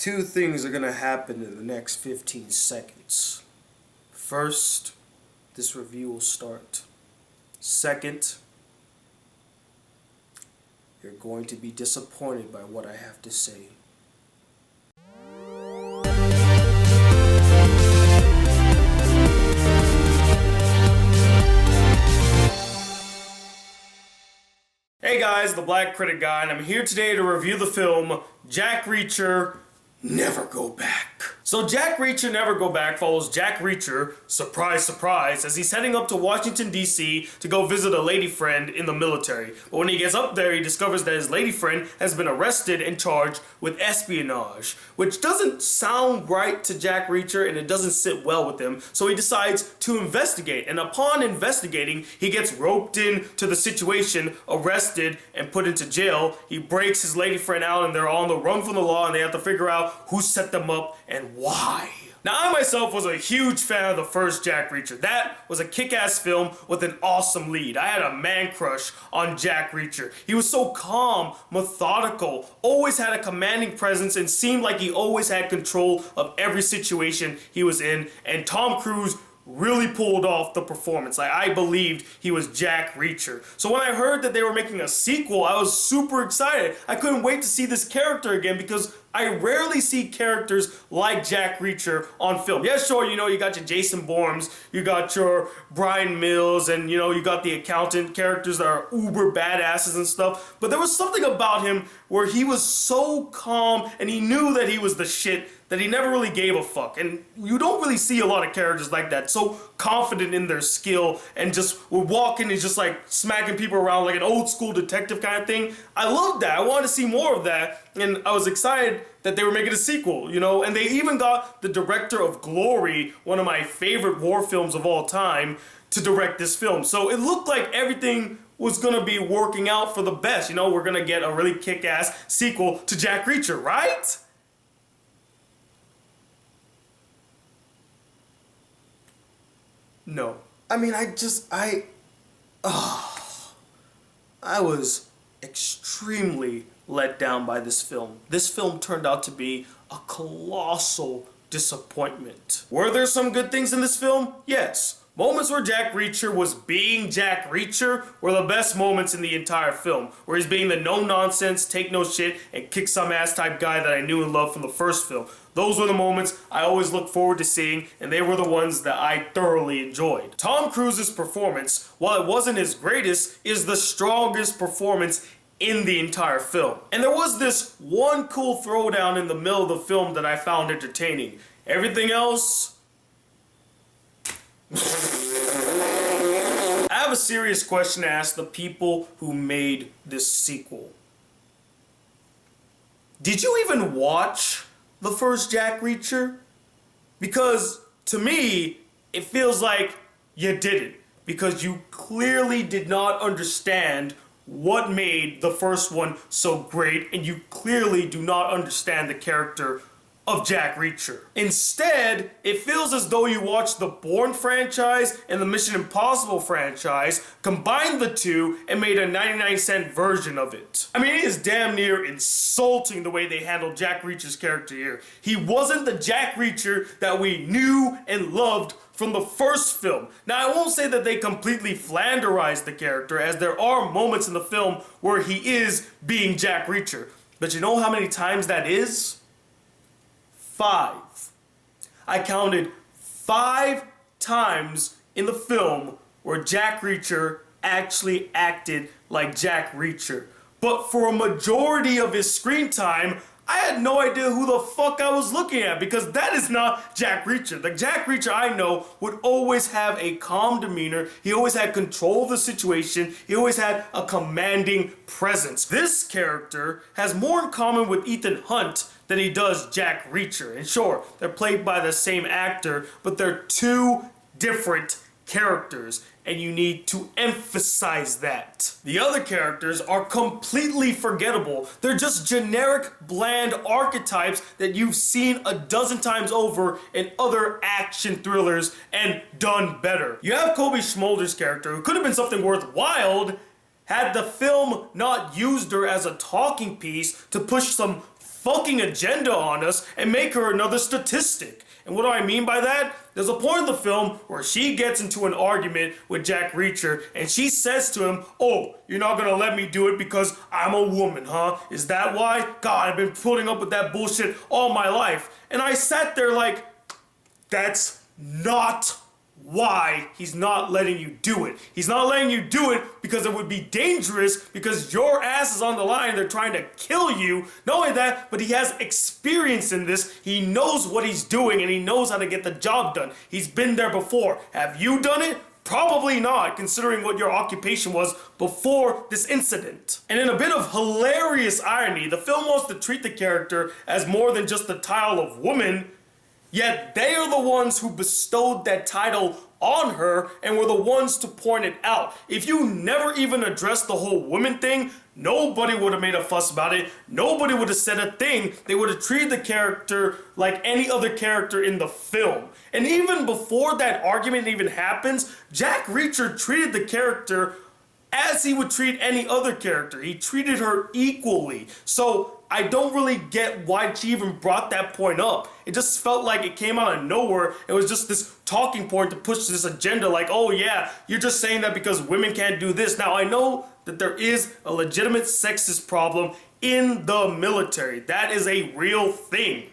Two things are gonna happen in the next 15 seconds. First, this review will start. Second, you're going to be disappointed by what I have to say. Hey guys, the Black Critic Guy, and I'm here today to review the film Jack Reacher, Never Go Back. So Jack Reacher Never Go Back follows Jack Reacher, surprise surprise, as he's heading up to Washington DC to go visit a lady friend in the military. But when he gets up there, he discovers that his lady friend has been arrested and charged with espionage, which doesn't sound right to Jack Reacher and it doesn't sit well with him. So he decides to investigate, and upon investigating, he gets roped into the situation, arrested, and put into jail. He breaks his lady friend out and they're on the run from the law, and they have to figure out who set them up and why. Now, I myself was a huge fan of the first Jack Reacher. That was a kick-ass film with an awesome lead. I had a man crush on Jack Reacher. He was so calm, methodical, always had a commanding presence, and seemed like he always had control of every situation he was in. And Tom Cruise really pulled off the performance. Like, I believed he was Jack Reacher. So when I heard that they were making a sequel, I was super excited. I couldn't wait to see this character again because I rarely see characters like Jack Reacher on film. Yeah, sure, you got your Jason Bournes, you got your Brian Mills, and you got the accountant characters that are uber badasses and stuff. But there was something about him where he was so calm and he knew that he was the shit that he never really gave a fuck. And you don't really see a lot of characters like that, so confident in their skill and just would walk in and just like smacking people around like an old school detective kind of thing. I loved that. I wanted to see more of that, and I was excited that they were making a sequel, and they even got the director of Glory, one of my favorite war films of all time, to direct this film. So it looked like everything was gonna be working out for the best. We're gonna get a really kick-ass sequel to Jack Reacher, right? No. I mean, I was extremely let down by this film. This film turned out to be a colossal disappointment. Were there some good things in this film? Yes. Moments where Jack Reacher was being Jack Reacher were the best moments in the entire film, where he's being the no-nonsense, take-no-shit, and kick-some-ass type guy that I knew and loved from the first film. Those were the moments I always looked forward to seeing, and they were the ones that I thoroughly enjoyed. Tom Cruise's performance, while it wasn't his greatest, is the strongest performance in the entire film. And there was this one cool throwdown in the middle of the film that I found entertaining. Everything else... I have a serious question to ask the people who made this sequel. Did you even watch the first Jack Reacher? Because to me, it feels like you didn't, because you clearly did not understand what made the first one so great, and you clearly do not understand the character of Jack Reacher. Instead, it feels as though you watched the Bourne franchise and the Mission Impossible franchise, combined the two, and made a 99-cent version of it. I mean, it is damn near insulting the way they handled Jack Reacher's character here. He wasn't the Jack Reacher that we knew and loved from the first film. Now, I won't say that they completely flanderized the character, as there are moments in the film where he is being Jack Reacher. But you know how many times that is? 5. I counted 5 times in the film where Jack Reacher actually acted like Jack Reacher. But for a majority of his screen time, I had no idea who the fuck I was looking at, because that is not Jack Reacher. The Jack Reacher I know would always have a calm demeanor. He always had control of the situation. He always had a commanding presence. This character has more in common with Ethan Hunt than he does Jack Reacher. And sure, they're played by the same actor, but they're two different characters, and you need to emphasize that. The other characters are completely forgettable. They're just generic, bland archetypes that you've seen a dozen times over in other action thrillers and done better. You have Kobe Schmolder's character, who could have been something worthwhile had the film not used her as a talking piece to push some fucking agenda on us and make her another statistic. And what do I mean by that? There's a point in the film where she gets into an argument with Jack Reacher and she says to him, "Oh, you're not gonna let me do it because I'm a woman, huh? Is that why? God, I've been putting up with that bullshit all my life." And I sat there like, that's not why he's not letting you do it. He's not letting you do it because it would be dangerous, because your ass is on the line. They're trying to kill you. Not only that, but he has experience in this. He knows what he's doing and he knows how to get the job done. He's been there before. Have you done it? Probably not, considering what your occupation was before this incident. And in a bit of hilarious irony, the film wants to treat the character as more than just the title of woman, yet they are the ones who bestowed that title on her and were the ones to point it out. If you never even addressed the whole woman thing, nobody would have made a fuss about it. Nobody would have said a thing. They would have treated the character like any other character in the film. And even before that argument even happens, Jack Reacher treated the character as he would treat any other character. He treated her equally. So I don't really get why she even brought that point up. It just felt like it came out of nowhere. It was just this talking point to push this agenda like, oh yeah, you're just saying that because women can't do this. Now I know that there is a legitimate sexist problem in the military. That is a real thing.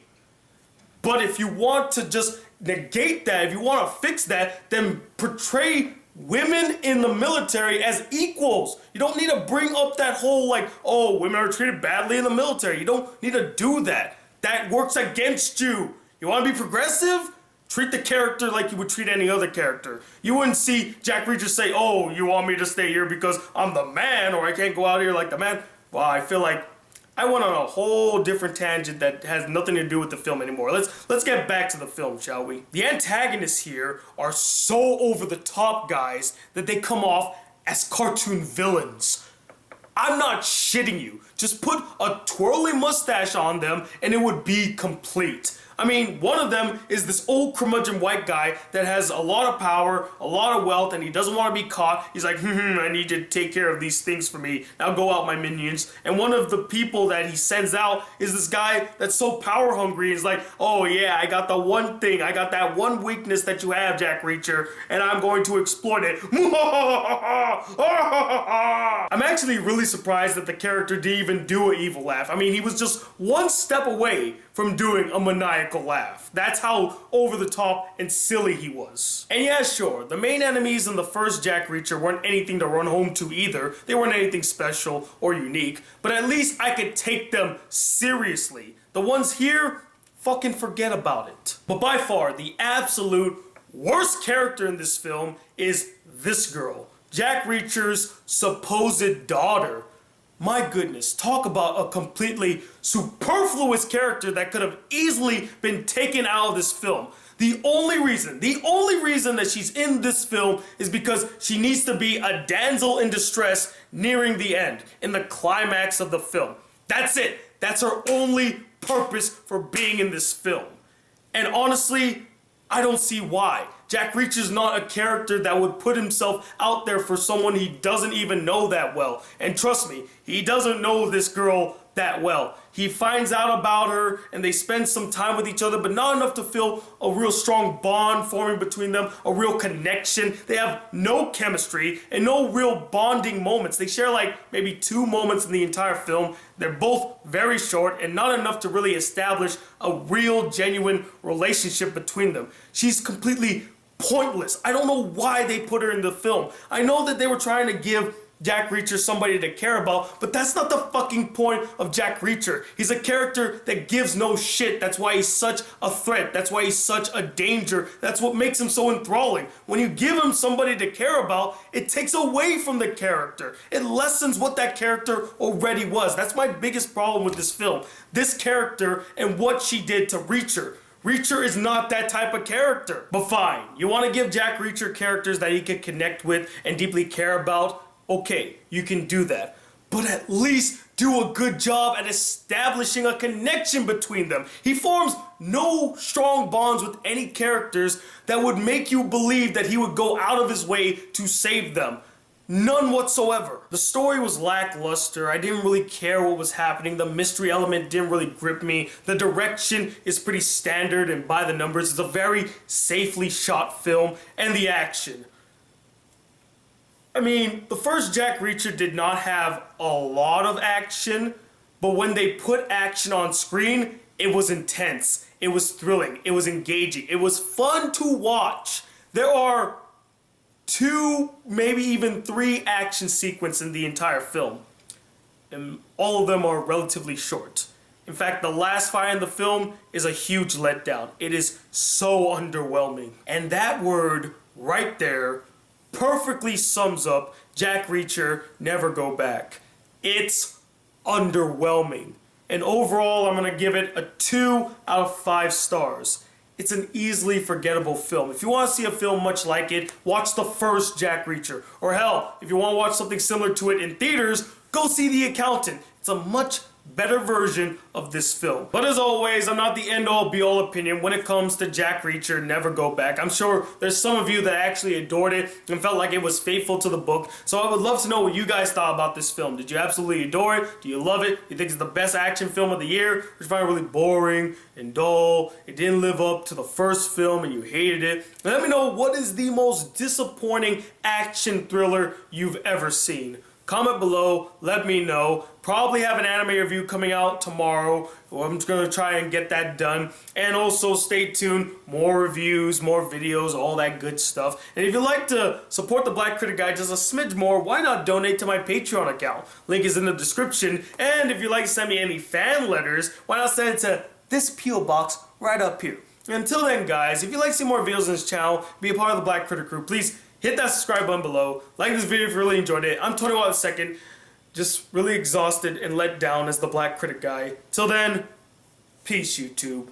But if you want to just negate that, if you want to fix that, then portray women in the military as equals. You don't need to bring up that whole like, oh, women are treated badly in the military. You don't need to do that. That works against you. You want to be progressive? Treat the character like you would treat any other character. You wouldn't see Jack Reacher say, oh, you want me to stay here because I'm the man or I can't go out here like the man. Well, I feel like I went on a whole different tangent that has nothing to do with the film anymore. Let's get back to the film, shall we? The antagonists here are so over the top, guys, that they come off as cartoon villains. I'm not shitting you. Just put a twirly mustache on them and it would be complete. I mean, one of them is this old curmudgeon white guy that has a lot of power, a lot of wealth, and he doesn't want to be caught. He's like, I need you to take care of these things for me. Now go out, my minions. And one of the people that he sends out is this guy that's so power hungry. He's like, oh yeah, I got the one thing. I got that one weakness that you have, Jack Reacher, and I'm going to exploit it. I'm actually really surprised that the character didn't even do an evil laugh. I mean, he was just one step away from doing a maniacal laugh. That's how over the top and silly he was. And yeah, sure, the main enemies in the first Jack Reacher weren't anything to run home to either. They weren't anything special or unique, but at least I could take them seriously. The ones here, fucking forget about it. But by far, the absolute worst character in this film is this girl, Jack Reacher's supposed daughter. My goodness, talk about a completely superfluous character that could have easily been taken out of this film. The only reason that she's in this film is because she needs to be a damsel in distress nearing the end, in the climax of the film. That's it. That's her only purpose for being in this film. And honestly, I don't see why. Jack Reacher's not a character that would put himself out there for someone he doesn't even know that well. And trust me, he doesn't know this girl that well. He finds out about her and they spend some time with each other, but not enough to feel a real strong bond forming between them, a real connection. They have no chemistry and no real bonding moments. They share like maybe 2 moments in the entire film. They're both very short and not enough to really establish a real, genuine relationship between them. She's completely pointless. I don't know why they put her in the film. I know that they were trying to give Jack Reacher somebody to care about, but that's not the fucking point of Jack Reacher. He's a character that gives no shit. That's why he's such a threat. That's why he's such a danger. That's what makes him so enthralling. When you give him somebody to care about, it takes away from the character. It lessens what that character already was. That's my biggest problem with this film. This character and what she did to Reacher. Reacher is not that type of character. But fine, you want to give Jack Reacher characters that he can connect with and deeply care about? Okay, you can do that. But at least do a good job at establishing a connection between them. He forms no strong bonds with any characters that would make you believe that he would go out of his way to save them. None whatsoever. The story was lackluster. I didn't really care what was happening. The mystery element didn't really grip me. The direction is pretty standard and by the numbers. It's a very safely shot film. And the action. I mean, the first Jack Reacher did not have a lot of action, but when they put action on screen, it was intense. It was thrilling. It was engaging. It was fun to watch. There are 2, maybe even 3 action sequences in the entire film. And all of them are relatively short. In fact, the last fight in the film is a huge letdown. It is so underwhelming. And that word right there perfectly sums up Jack Reacher Never Go Back. It's underwhelming. And overall, I'm going to give it a 2 out of 5 stars. It's an easily forgettable film. If you want to see a film much like it, watch the first Jack Reacher. Or hell, if you want to watch something similar to it in theaters, go see The Accountant. It's a much better version of this film. But as always, I'm not the end-all be-all opinion when it comes to Jack Reacher Never Go Back. I'm sure there's some of you that actually adored it and felt like it was faithful to the book. So I would love to know what you guys thought about this film. Did you absolutely adore it? Do you love it? Do you think it's the best action film of the year? Or did you find it really boring and dull? It didn't live up to the first film and you hated it? And let me know, what is the most disappointing action thriller you've ever seen? Comment below, let me know. Probably have an anime review coming out tomorrow. I'm just going to try and get that done. And also stay tuned. More reviews, more videos, all that good stuff. And if you'd like to support the Black Critic Guy just a smidge more, why not donate to my Patreon account? Link is in the description. And if you'd like to send me any fan letters, why not send it to this P.O. box right up here. Until then, guys, if you'd like to see more videos on this channel, be a part of the Black Critic crew, please hit that subscribe button below. Like this video if you really enjoyed it. I'm Tony Watt II, just really exhausted and let down as the Black Critic Guy. Till then, peace, YouTube.